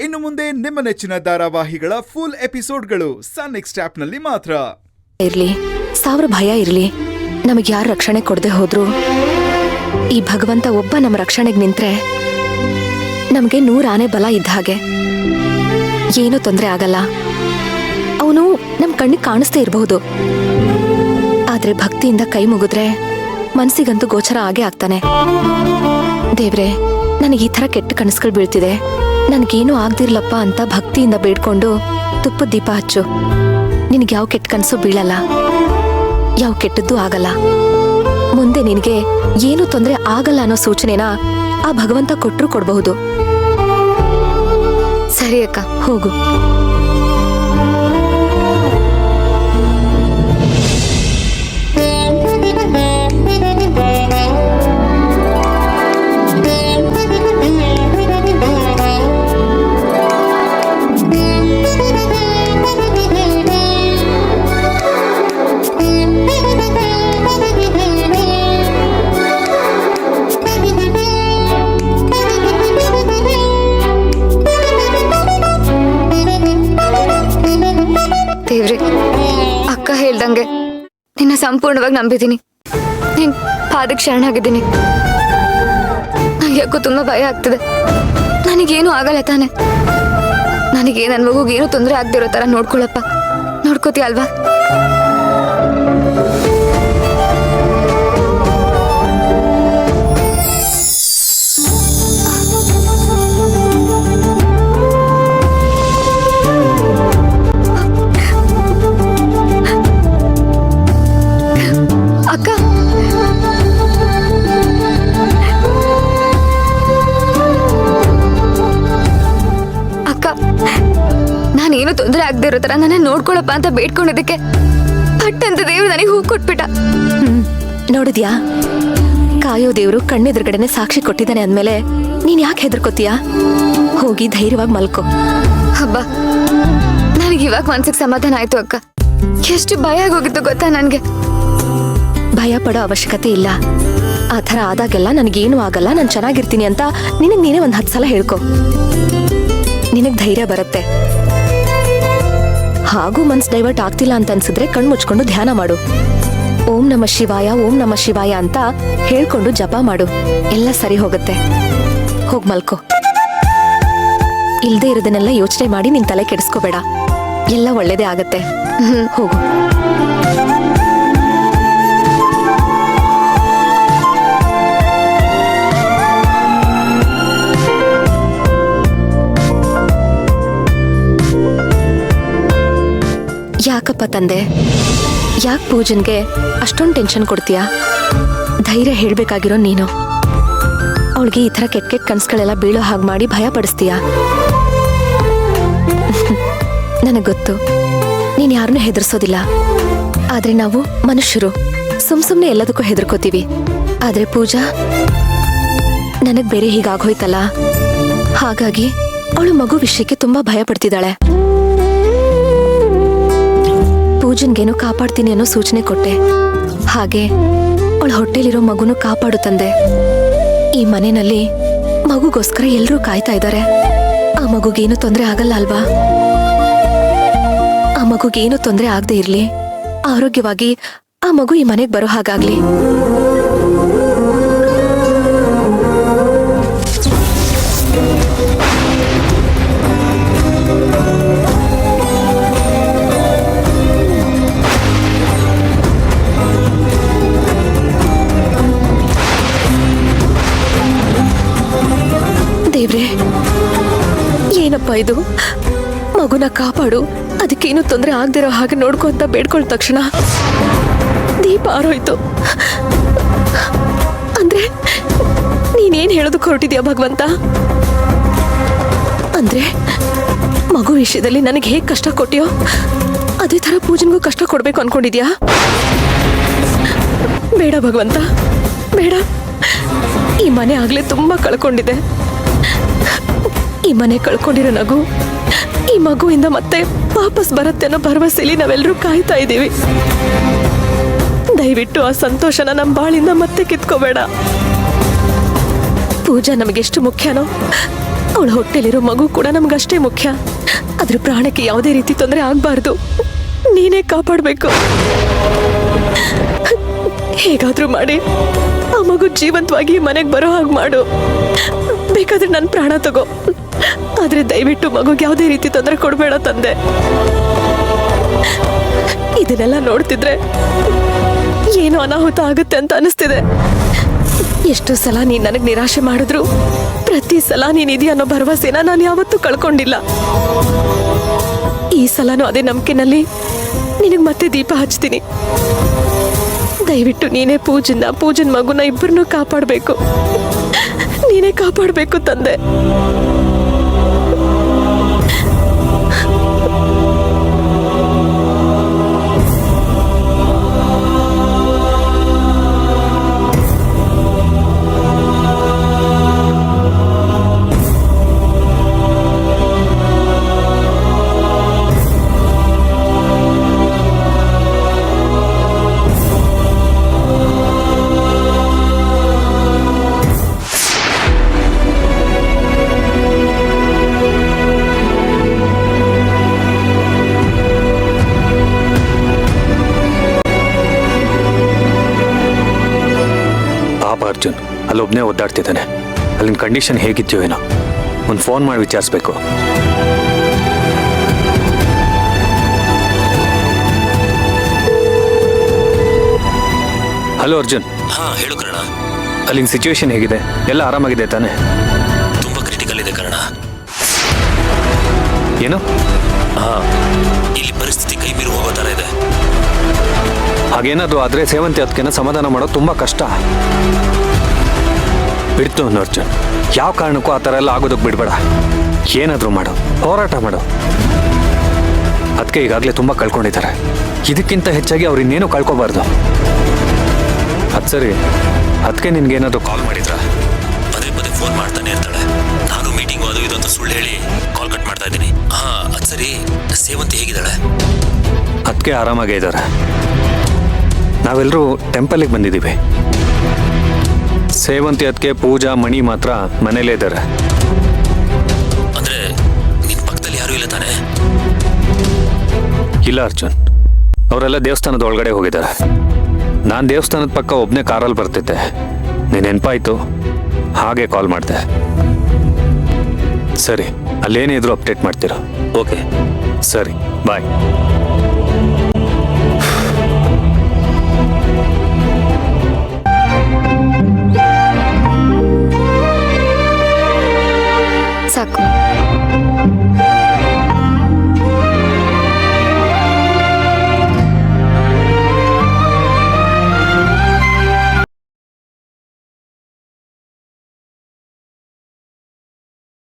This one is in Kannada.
ಇನ್ನು ಮುಂದೆ ನಿಮ್ಮ ನೆಚ್ಚಿನ ಧಾರಾವಾಹಿಗಳ ಫುಲ್ ಎಪಿಸೋಡ್ಗಳು ಸನ್ ನೆಕ್ಸ್ಟ್ ಆಪ್ನಲ್ಲಿ ಮಾತ್ರ. ಇರ್ಲಿ, 1000 ಭಯ ಇರ್ಲಿ, ನಮಗೆ ಯಾರು ರಕ್ಷಣೆ ಕೊಡದೆ ಹೋದ್ರು ಈ ಭಗವಂತ ಒಬ್ಬ ನಮ್ಮ ರಕ್ಷಣೆಗೆ ನಿಂತ್ರೆ ನಮಗೆ 100 ಆನೆ ಬಲ ಇದ್ದ ಹಾಗೆ. ಏನೂ ತೊಂದರೆ ಆಗಲ್ಲ. ಅವನು ನಮ್ ಕಣ್ಣಿಗೆ ಕಾಣಿಸ್ತೇ ಇರಬಹುದು, ಆದ್ರೆ ಭಕ್ತಿಯಿಂದ ಕೈ ಮುಗಿದ್ರೆ ಮನ್ಸಿಗಂತೂ ಗೋಚರ ಆಗೇ ಆಗ್ತಾನೆ. ದೇವ್ರೆ, ನನಗೆ ಈ ತರ ಕೆಟ್ಟ ಕನಸುಗಳು ಬೀಳ್ತಿದೆ, ನನ್ಗೇನು ಆಗ್ದಿರ್ಲಪ್ಪ ಅಂತ ಭಕ್ತಿಯಿಂದ ಬೇಡ್ಕೊಂಡು ತುಪ್ಪದ ದೀಪ ಹಚ್ಚು. ನಿನಗೆ ಯಾವ ಕೆಟ್ಟ ಕನಸು ಬೀಳಲ್ಲ, ಯಾವ ಕೆಟ್ಟದ್ದು ಆಗಲ್ಲ. ಮುಂದೆ ನಿನಗೆ ಏನು ತೊಂದರೆ ಆಗಲ್ಲ ಅನ್ನೋ ಸೂಚನೆನ ಆ ಭಗವಂತ ಕೊಟ್ಟರು ಕೊಡಬಹುದು. ಸರಿ ಅಕ್ಕ, ಹೋಗು. ದೇವ್ರೆ, ಅಕ್ಕ ಹೇಳ್ದಂಗೆ ನಿನ್ನ ಸಂಪೂರ್ಣವಾಗಿ ನಂಬಿದ್ದೀನಿ. ನಿನ್ ಪಾದಕ್ಕೆ ಶರಣಾಗಿದ್ದೀನಿ. ನಂಗೆ ಯಾಕೋ ತುಂಬಾ ಭಯ ಆಗ್ತಿದೆ. ನನಗೇನು ಆಗಲ್ಲ ತಾನೆ? ನನಗೆ ನನ್ನ ಮಗುಗೇನು ತೊಂದರೆ ಆಗದಿರೋ ತರ ನೋಡ್ಕೊಳಪ್ಪ. ನೋಡ್ಕೋತೀಯ ಅಲ್ವಾ? ನಾನೇನು ತೊಂದರೆ ಆಗದೆ ಇರೋ ತರ ನನ್ನ ನೋಡ್ಕೊಳಪ್ಪ ಅಂತ ಬೇಡ್ಕೊಂಡಿದ್ದಕ್ಕೆ ಪಟ್ ಅಂತ ದೇವ್ರು ನನಗೆ ಹೂ ಕೊಟ್ಬಿಟ್ಟ. ನೋಡಿದ್ಯಾ, ಕಾಯೋ ದೇವ್ರು ಕಣ್ಣೆದುರುಗಡೆನೆ ಸಾಕ್ಷಿ ಕೊಟ್ಟಿದ್ದಾನೆ ಅಂದ್ಮೇಲೆ ನೀನ್ ಯಾಕೆ ಹೆದರ್ಕೋತೀಯ? ಹೋಗಿ ಧೈರ್ಯವಾಗಿ ಮಲ್ಕೋ. ಹಬ್ಬ, ನನಗೆ ಇವಾಗ ಮನ್ಸಿಗೆ ಸಮಾಧಾನ ಆಯ್ತು ಅಕ್ಕ. ಎಷ್ಟು ಭಯ ಆಗೋಗಿತ್ತು ಗೊತ್ತಾ ನನ್ಗೆ? ಭಯ ಪಡೋ ಅವಶ್ಯಕತೆ ಇಲ್ಲ. ಆ ಥರ ಆದಾಗೆಲ್ಲ ನನಗೇನು ಆಗಲ್ಲ, ನಾನು ಚೆನ್ನಾಗಿರ್ತೀನಿ ಅಂತ ನಿನಗೆ ನೀನೇ 10 ಸಲ ಹೇಳ್ಕೊ. ನಿನಗ್ ಧೈರ್ಯ ಬರುತ್ತೆ. ಹಾಗೂ ಮನ್ಸ್ ಡೈವರ್ಟ್ ಆಗ್ತಿಲ್ಲ ಅಂತ ಅನ್ಸಿದ್ರೆ ಕಣ್ ಮುಚ್ಕೊಂಡು ಧ್ಯಾನ ಮಾಡು. ಓಂ ನಮಃ ಶಿವಾಯ, ಓಂ ನಮಃ ಶಿವಾಯ ಅಂತ ಹೇಳ್ಕೊಂಡು ಜಪ ಮಾಡು. ಎಲ್ಲ ಸರಿ ಹೋಗುತ್ತೆ. ಹೋಗ್ ಮಲ್ಕೋ. ಇಲ್ದೇ ಇರೋದನ್ನೆಲ್ಲ ಯೋಚನೆ ಮಾಡಿ ನಿನ್ ತಲೆ ಕೆಡಿಸ್ಕೋಬೇಡ. ಎಲ್ಲ ಒಳ್ಳೇದೇ ಆಗತ್ತೆ. ಹೋಗು. ಯಾಕಪ್ಪ ತಂದೆ, ಯಾಕೆ ಪೂಜನ್ಗೆ ಅಷ್ಟೊಂದು ಟೆನ್ಷನ್ ಕೊಡ್ತೀಯಾ? ಧೈರ್ಯ ಹೇಳ್ಬೇಕಾಗಿರೋ ನೀನು. ಅವಳಿಗೆ ಈ ಥರ ಕೆಟ್ಟ ಕೆಟ್ಟ ಕನ್ಸುಗಳೆಲ್ಲ ಬೀಳೋ ಹಾಗೆ ಮಾಡಿ ಭಯ ಪಡಿಸ್ತೀಯಾ? ನನಗೆ ಗೊತ್ತು, ನೀನು ಯಾರನ್ನೂ ಹೆದರ್ಸೋದಿಲ್ಲ. ಆದ್ರೆ ನಾವು ಮನುಷ್ಯರು ಸುಮ್ನೆ ಎಲ್ಲದಕ್ಕೂ ಹೆದರ್ಕೋತೀವಿ. ಆದ್ರೆ ಪೂಜಾ ನನಗ್ ಬೇರೆ ಹೀಗಾಗೋಯ್ತಲ್ಲ, ಹಾಗಾಗಿ ಅವಳು ಮಗು ವಿಷಯಕ್ಕೆ ತುಂಬಾ ಭಯ ಪಡ್ತಿದ್ದಾಳೆ. ಪೂಜನ್ಗೇನೋ ಕಾಪಾಡ್ತೀನಿ ಅನ್ನೋ ಸೂಚನೆ ಕೊಟ್ಟೆ. ಹಾಗೆ ಅವಳ ಹೊಟ್ಟೆಲಿರೋ ಮಗುನು ಕಾಪಾಡು ತಂದೆ. ಈ ಮನೆಯಲ್ಲಿ ಮಗುಗೋಸ್ಕರ ಎಲ್ಲರೂ ಕಾಯ್ತಾ ಇದ್ದಾರೆ. ಆ ಮಗುಗೇನು ತೊಂದರೆ ಆಗಲ್ಲ ಅಲ್ವಾ? ಆ ಮಗುಗೇನು ತೊಂದರೆ ಆಗದೆ ಇರ್ಲಿ, ಆರೋಗ್ಯವಾಗಿ ಆ ಮಗು ಈ ಮನೆಗೆ ಬರೋ ಹಾಗಾಗ್ಲಿ. ದೇವ್ರೆ, ಏನಪ್ಪ ಇದು? ಮಗುನ ಕಾಪಾಡು, ಅದಕ್ಕೇನು ತೊಂದರೆ ಆಗದಿರೋ ಹಾಗೆ ನೋಡ್ಕೊ ಅಂತ ಬೇಡ್ಕೊಂಡ ತಕ್ಷಣ ದೀಪ ಆರೋಯ್ತು. ಅಂದ್ರೆ ನೀನೇನ್ ಹೇಳೋದಕ್ಕೆ ಹೊರಟಿದ್ಯಾ ಭಗವಂತ? ಅಂದ್ರೆ ಮಗು ವಿಷಯದಲ್ಲಿ ನನಗೆ ಹೇಗೆ ಕಷ್ಟ ಕೊಟ್ಟಿಯೋ ಅದೇ ತರ ಪೂಜನ್ಗೂ ಕಷ್ಟ ಕೊಡ್ಬೇಕು ಅನ್ಕೊಂಡಿದ್ಯಾ? ಬೇಡ ಭಗವಂತ, ಬೇಡ. ಈ ಮನೆ ಆಗ್ಲೇ ತುಂಬಾ ಕಳ್ಕೊಂಡಿದೆ. ಈ ಮನೆ ಕಳ್ಕೊಂಡಿರೋ ನಗು ಈ ಮಗುವಿಂದ ಮತ್ತೆ ವಾಪಸ್ ಬರುತ್ತೆ ಅನ್ನೋ ಭರವಸೆಯಲ್ಲಿ ನಾವೆಲ್ಲರೂ ಕಾಯ್ತಾ ಇದ್ದೀವಿ. ದಯವಿಟ್ಟು ಆ ಸಂತೋಷನ ನಮ್ಮ ಬಾಳಿಂದ ಮತ್ತೆ ಕಿತ್ಕೋಬೇಡ. ಪೂಜಾ ನಮಗೆಷ್ಟು ಮುಖ್ಯನೋ ಅವಳ ಹೊಟ್ಟೆಲಿರೋ ಮಗು ಕೂಡ ನಮ್ಗಷ್ಟೇ ಮುಖ್ಯ. ಅದ್ರ ಪ್ರಾಣಕ್ಕೆ ಯಾವುದೇ ರೀತಿ ತೊಂದರೆ ಆಗ್ಬಾರ್ದು. ನೀನೇ ಕಾಪಾಡ್ಬೇಕು. ಹೇಗಾದ್ರೂ ಮಾಡಿ ಆ ಮಗು ಜೀವಂತವಾಗಿ ಮನೆಗೆ ಬರೋ ಹಾಗೆ ಮಾಡು. ಬೇಕಾದ್ರೆ ನನ್ನ ಪ್ರಾಣ ತಗೋ, ಆದ್ರೆ ದಯವಿಟ್ಟು ಮಗುಗೆ ಯಾವುದೇ ರೀತಿ ತೊಂದರೆ ಕೊಡಬೇಡ ತಂದೆ. ಇದನ್ನೆಲ್ಲ ನೋಡ್ತಿದ್ರೆ ಏನೋ ಅನಾಹುತ ಆಗುತ್ತೆ ಅಂತ ಅನಿಸ್ತಿದೆ. ಎಷ್ಟು ಸಲ ನೀನ್ ನನಗ್ ನಿರಾಶೆ ಮಾಡಿದ್ರು ಪ್ರತಿ ಸಲ ನೀನ್ ಇದೆಯಾ ಅನ್ನೋ ಭರವಸೆನ ನಾನು ಯಾವತ್ತೂ ಕಳ್ಕೊಂಡಿಲ್ಲ. ಈ ಸಲನೂ ಅದೇ ನಂಬಿಕೆನಲ್ಲಿ ನಿನಗ್ ಮತ್ತೆ ದೀಪ ಹಚ್ತೀನಿ. ದಯವಿಟ್ಟು ನೀನೇ ಪೂಜನ್ ಮಗುನ ಇಬ್ಬರನ್ನೂ ಕಾಪಾಡಬೇಕು. ನೀನೇ ಕಾಪಾಡಬೇಕು ತಂದೆ. ಅರ್ಜುನ್ ಅಲ್ಲೊಬ್ನೇ ಒದ್ದಾಡ್ತಿದ್ದಾನೆ. ಅಲ್ಲಿನ ಕಂಡೀಷನ್ ಹೇಗಿದ್ಯೋ ಏನೋ, ಒಂದು ಫೋನ್ ಮಾಡಿ ವಿಚಾರಿಸ್ಬೇಕು. ಹಲೋ ಅರ್ಜುನ್. ಹಾ ಹೇಳು ಕರ್ಣ. ಅಲ್ಲಿನ ಸಿಚುವೇಶನ್ ಹೇಗಿದೆ? ಎಲ್ಲ ಆರಾಮಾಗಿದೆ ತಾನೆ? ತುಂಬಾ ಕ್ರಿಟಿಕಲ್ ಇದೆ ಕರ್ಣ. ಏನು? ಹಾ, ಇಲ್ಲಿ ಪರಿಸ್ಥಿತಿ ಕೈ ಮೀರಿ ಹೋಗೋ ತರ ಇದೆ. ಹಾಗೇನಾದ್ರು ಆದ್ರೆ ಸೇವಂತಿ ಅದಕ್ಕೆನ ಸಮಾಧಾನ ಮಾಡೋದು ತುಂಬಾ ಕಷ್ಟ. ಬಿಡ್ತು ಅರ್ಜುನ್, ಯಾವ ಕಾರಣಕ್ಕೂ ಆ ಥರ ಎಲ್ಲ ಆಗೋದಕ್ಕೆ ಬಿಡ್ಬೇಡ. ಏನಾದರೂ ಮಾಡು, ಹೋರಾಟ ಮಾಡು. ಅದಕ್ಕೆ ಈಗಾಗಲೇ ತುಂಬ ಕಳ್ಕೊಂಡಿದ್ದಾರೆ. ಇದಕ್ಕಿಂತ ಹೆಚ್ಚಾಗಿ ಅವ್ರು ಇನ್ನೇನು ಕಳ್ಕೊಬಾರ್ದು. ಅದು ಸರಿ, ಅದಕ್ಕೆ ನಿನ್ಗೇನಾದ್ರು ಕಾಲ್ ಮಾಡಿದ್ರಾ? ಪದೇ ಪದೇ ಫೋನ್ ಮಾಡ್ತಾನೆ ಇರ್ತಾಳೆ. ನಾನು ಮೀಟಿಂಗು ಅದು ಇದು ಅಂತ ಸುಳ್ಳು ಹೇಳಿ ಕಾಲ್ ಕಟ್ ಮಾಡ್ತಾ ಇದ್ದೀನಿ. ಹಾ ಅದು ಸರಿ, ಸೇವಂತಿ ಹೇಗಿದ್ದಾಳೆ? ಅದಕ್ಕೆ ಆರಾಮಾಗೇ ಇದ್ದಾರೆ. ನಾವೆಲ್ಲರೂ ಟೆಂಪಲಿಗೆ ಬಂದಿದ್ದೀವಿ. ಸೇವಂತಿ ಅದಕ್ಕೆ ಪೂಜಾ ಮಣಿ ಮಾತ್ರ ಮನೇಲೇ ಇದ್ದಾರೆ. ಅಂದ್ರೆ ನಿನ್ ಪಕ್ಕದಲ್ಲಿ ಯಾರು ಇಲ್ಲ ತಾನೆ? ಇಲ್ಲ ಅರ್ಜುನ್, ಅವರೆಲ್ಲ ದೇವಸ್ಥಾನದ ಒಳಗಡೆ ಹೋಗಿದ್ದಾರೆ. ನಾನು ದೇವಸ್ಥಾನದ ಪಕ್ಕ ಒಬ್ಬನೇ ಕಾರಲ್ಲಿ ಬರ್ತಿದ್ದೆ. ನೀನು ನೆನಪಾಯ್ತು, ಹಾಗೆ ಕಾಲ್ ಮಾಡಿದೆ. ಸರಿ, ಅಲ್ಲೇನೇ ಇದ್ರು ಅಪ್ಡೇಟ್ ಮಾಡ್ತೀರಾ? ಓಕೆ ಸರಿ, ಬಾಯ್.